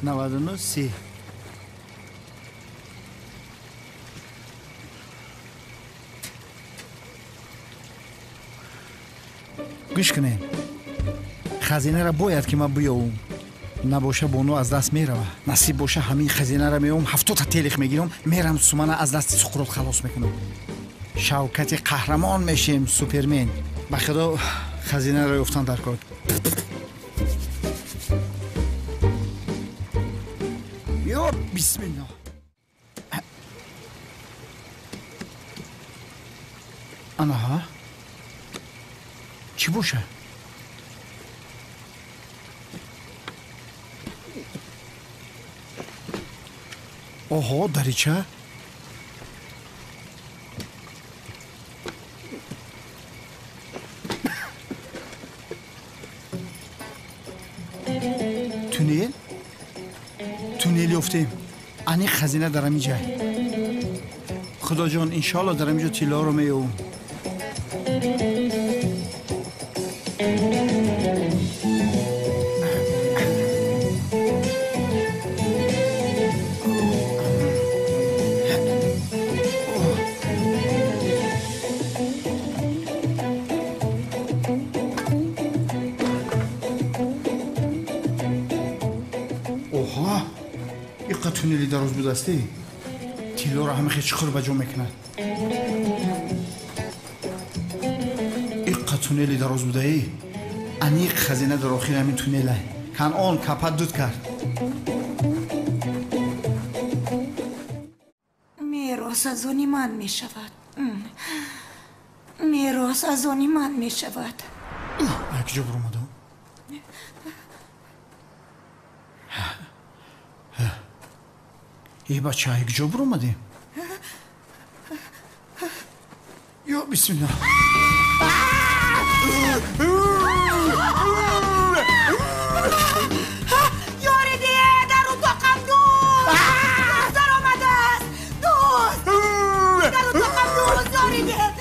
99 30. گوش کنین خزینه را باید که من بیاوم نباشه بانو از دست میروه نصیب باشه همین خزینه را میوم 70 تا تلخ میگیرم میرم سومن از دست سقراط خلاص میکنم شوکت قهرمان میشیم سوپرمن به خدا خزینه را یافتن در کار یا بسم الله آنها چی باشه آها دریچه تونیل یافتیم انی خزینه در همین جای خدا جان انشالله در همین جا تیلا رو میوم تونیلی دراز بود استی تیلا را همه خیلی چخور بجا میکنن ایقا تونیلی دراز بوده ای انیق خزینه در آخیر همین تونیله کن آن کپت دود کرد میراث از آنی من میشود میراث از آنی من میشود یک جا برو مدام ای بچه یک جا برو اومدیم یا بسم الله یاری دیه در اتاقم دوست در آمده است دوست در اتاقم دوست یاری دیه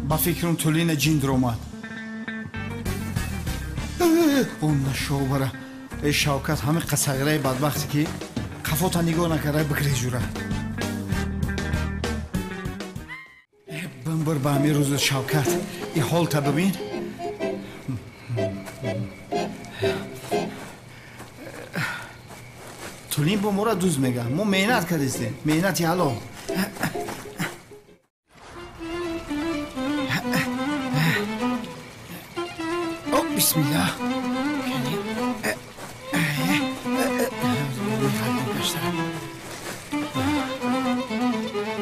با فکرم تولین جین در اومد اون نشو برا ای شوکت همه قصغره بدبختی که قفاتا نگاه نکرده بگره جوره بنبر به همین روز شوکت ای حال تا ببین تولین با ما را دوست میگه ما مهنت کردیم مهنتی حالا بسم الله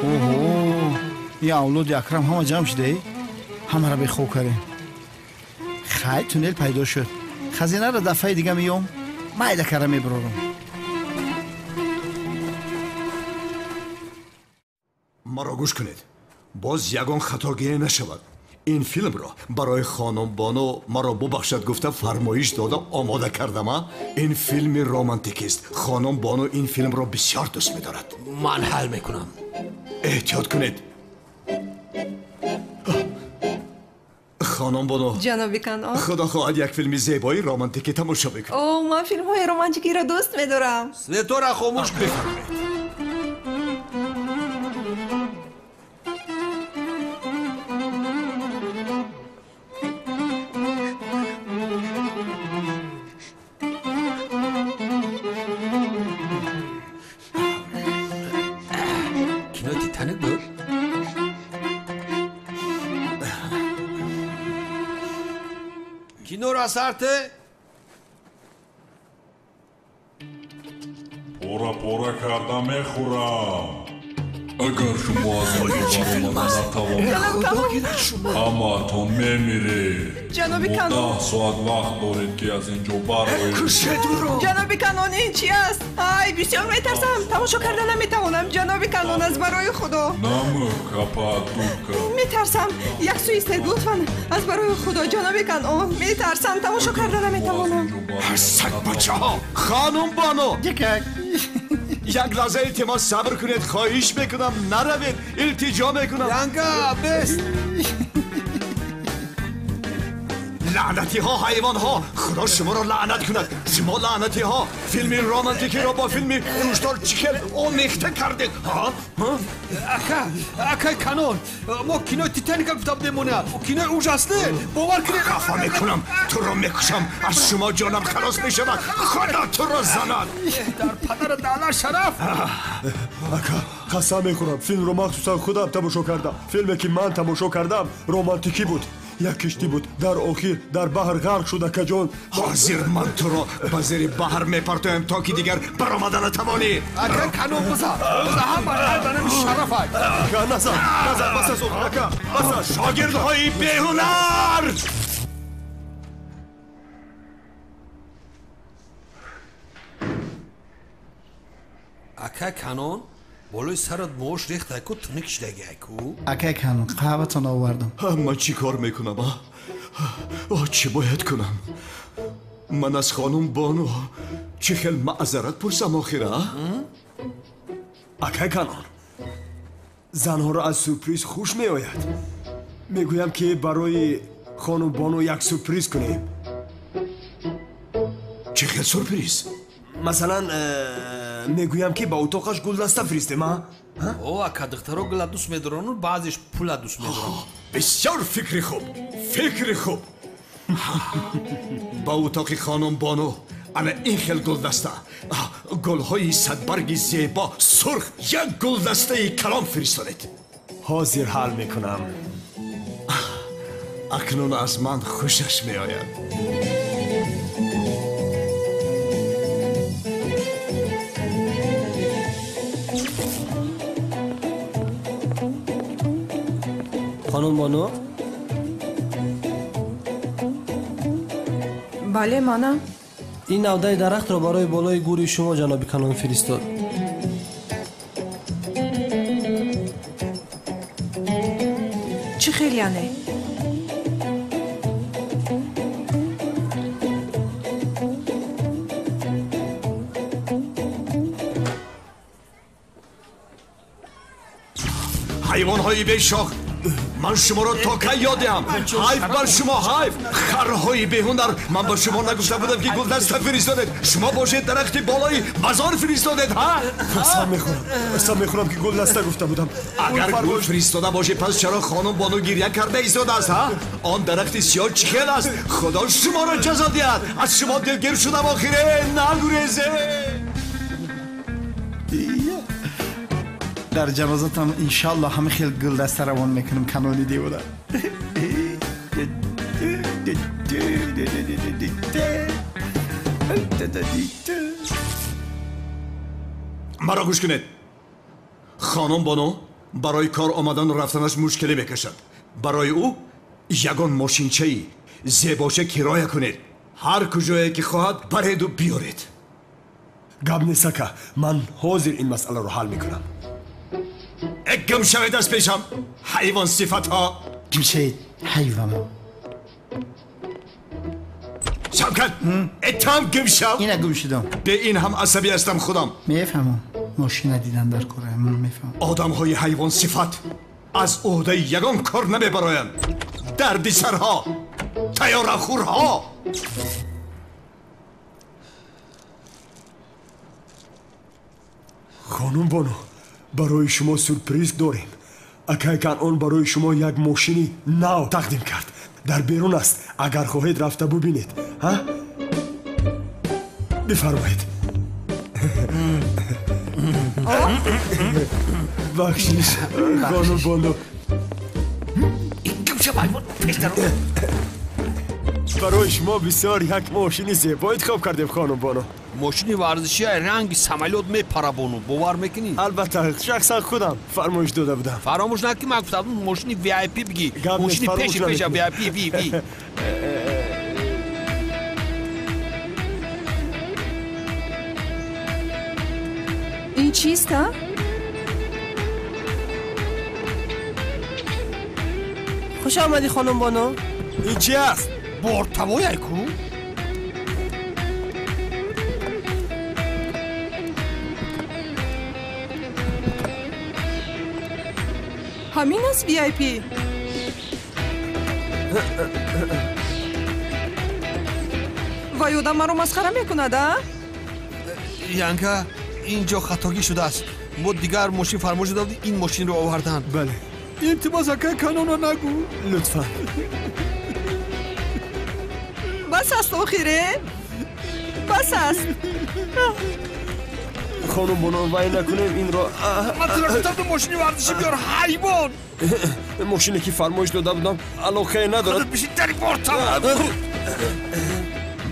اوه یا اولاد اکرم همه جمع شده همه را بخواه کردیم خیلی تونل پیدا شد خزینه را دفعه دیگه میام مایده کرده میبرارم مرا گوش کنید باز یگان خطاگیری نشود این فیلم را برای خانم بانو مرا ببخشد گفته فرمایش داده آماده کردم این فیلم رمانتیک است خانم بانو این فیلم را بسیار دوست می‌دارد من حل میکنم احتیاط کنید خانم بانو جنابی کنان خدا خواهد یک فیلم زیبایی رمانتیکی تماشا بکنید اوه من فیلم های رمانتیکی را دوست می‌دارم سویتو را خاموش کن بفرمایید کینو را سرته پورا کرده میخورم اگر شما از اما تو میمیرید جنابی ما کنان 10 ساعت وقت دارید که از اینجا برایید جنابی کنان این چی است؟ آی بسیار میترسم تماشا کرده نمیتوانم جنابی کنان از برای خدا نمو کپا دوکا میترسم یک سو ایستید لطفا از برای خدا جنابی کنان میترسم تماشا کرده نمیتوانم سگ بچه ها خانم بانو یک لحظه التماس صبر کنید خواهش میکنم نروید التجا میکنم رنگا بست لعنتی ها حیوان ها خدا شما را لعنت کند شما لعنتی ها فیلم رمانتیکی را با فیلم کشتار چیکل آمیخته کردید ها اکا کانون ما کینو تیتانیک گفتم بمونه کینو اوجاسته باور کنید خفا میکنم تو را میکشم از شما جانم خلاص میشود خدا تو را زند در پدر دلار شرف ака қасам мекунам филмро махсусан худам тамошо кардам филме ки ман тамошо кардам романтикӣ буд як киштӣ буд дар охир дар баҳр ғарқ шуда каҷон ҳозир ман туро ба зери баҳр мепартоям то ки дигар баромада натавонӣ اکا کانون بزا ҳама дана шараф ай ака назар баса зуд ака баса шогирдҳои беҳунар اکا کانون بالای سرت موش ریخته کو تونیک شدگی کو акай канун қаҳватон овардам ман чӣ кор мекунам чӣ бояд кунам ман аз хонум бону чӣ хел маъзарат пурсам охира ака канон занҳоро аз сюрприз хуш меояд мегӯям ки барои хонум бону як сюрприз кунем чӣ хел сюрприз масалан мегӯям ки ба утоқаш гулдаста фиристем о ака духтаро гула дӯст медорону баъзеш пула дӯст медоранд бисёр фикри хуб ба утоқи хонум бону ана ин хел гулдаста гулҳои садбарги зебо сурх як гулдастаи калом фиристонед ҳозир ҳал мекунам акнун аз ман хушаш меояд خانم بانو бале манам این навдаи дарахтро барои болои гури шумо ҷаноби канон фиристод чӣ хелияне ҳайвонҳои бешох ман шуморо то кай ёдиам ҳайф бар шумо ҳайф харҳои беҳунар ман ба шумо нагуфта будам ки гулдаста фиристодед шумо бошед дарахти болои мазор фиристодед қасам мехӯрам ки гулдаста гуфта будам агар гул фиристода бошед пас чаро хонум бону гирья карда истодааст он дарахти сиёҳ чӣ хел аст худо шуморо ҷазо диҳад аз шумо дилгир шудам охире нагурезе дар ҷанозатам иншаллоҳ ҳама хел гулдаста равон мекунем канони девора маро гӯш кунед хонум боно барои кор омадану рафтанаш мушкилӣ мекашад барои ӯ ягон мошинчаи зебоша кироя кунед ҳар куҷое ки хоҳад бареду биёред гап нест ака ман ҳозир ин масъаларо ҳал мекунам гум шавед аз пешам ҳайвон сифатҳо гум шавед ҳайвоно шавкат этам гум шав ина гум шудам бе ин ҳам асабӣ ҳастам худам мефаҳмам мошина дидан дар кораам мефаҳмам одамҳои ҳайвон сифат аз ӯҳдаи ягон кор намебароянд дардисарҳо тайёрахӯрҳо хонум бону барои шумо сюрприз дорем акай канон барои шумо як мошини нав тақдим кард дар берун аст агар хоҳед рафта бубинед бифармоед бахшиш хонум бону барои шумо бисёр як мошини зебо интихоб кардем хонум бону ماشین ورزشی رنگ سمالیات میپرابونو باور میکنی؟ البته شخصا خودم فرمایش داده بودم فراموش نکنی من گفتم ماشین وی آی پی بگی ماشین پیش وی آی پی وی این چیست ها؟ خوش آمدی خانم بانو این چی است؟ بورتوای کو؟ همین است وی آی پی вай одам маро масхара мекунад а? янка اینجا خطاگی شده است ما دیگر ماشین فرمایش دادیم این ماشین رو آوردن بله التماس اکای کانون رو نگو لطفا بس است آخیره؟ بس است خانم بانو وای نکنیم این را من تو رو گفتم ماشین ورزشی بیار حیوان ماشینی که فرمایش داده بودم علاقه ندارد خودت بشید داری بارتا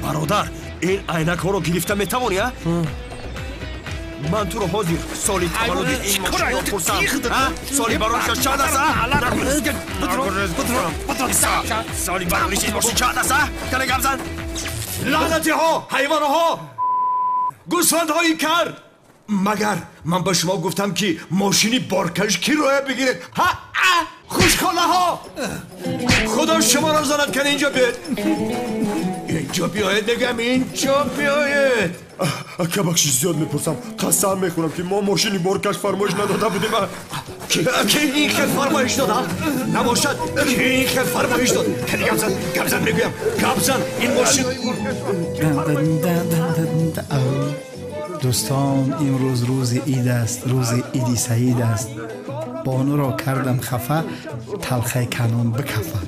برادر این عینک ها رو گرفته میتوانی ها؟ من تو رو حاضر سالی تولد این ماشین رو پرسم سالی برایش چند است سالی برایش این ماشین چند است کنه گم زن لعنتی ها حیوان ها گوسفند هایی کر مگر من به شما گفتم که ماشینی بارکش کی روی بگیره ها خوشکاله ها خدا شما را زند کنه اینجا بیاید اینجا بیاید نگم اینجا بیاید که بخشی زیاد میپرسم قسم میخورم که ما ماشینی بارکش فرمایش نداده بودیم که این خیل فرمایش داده نباشد که این خیل فرمایش داد کنه گمزن میگویم گمزن این ماشین دوستان امروز روز عید است روز عیدی سعید است بانو را کردم خفه تلخه کنون بکفه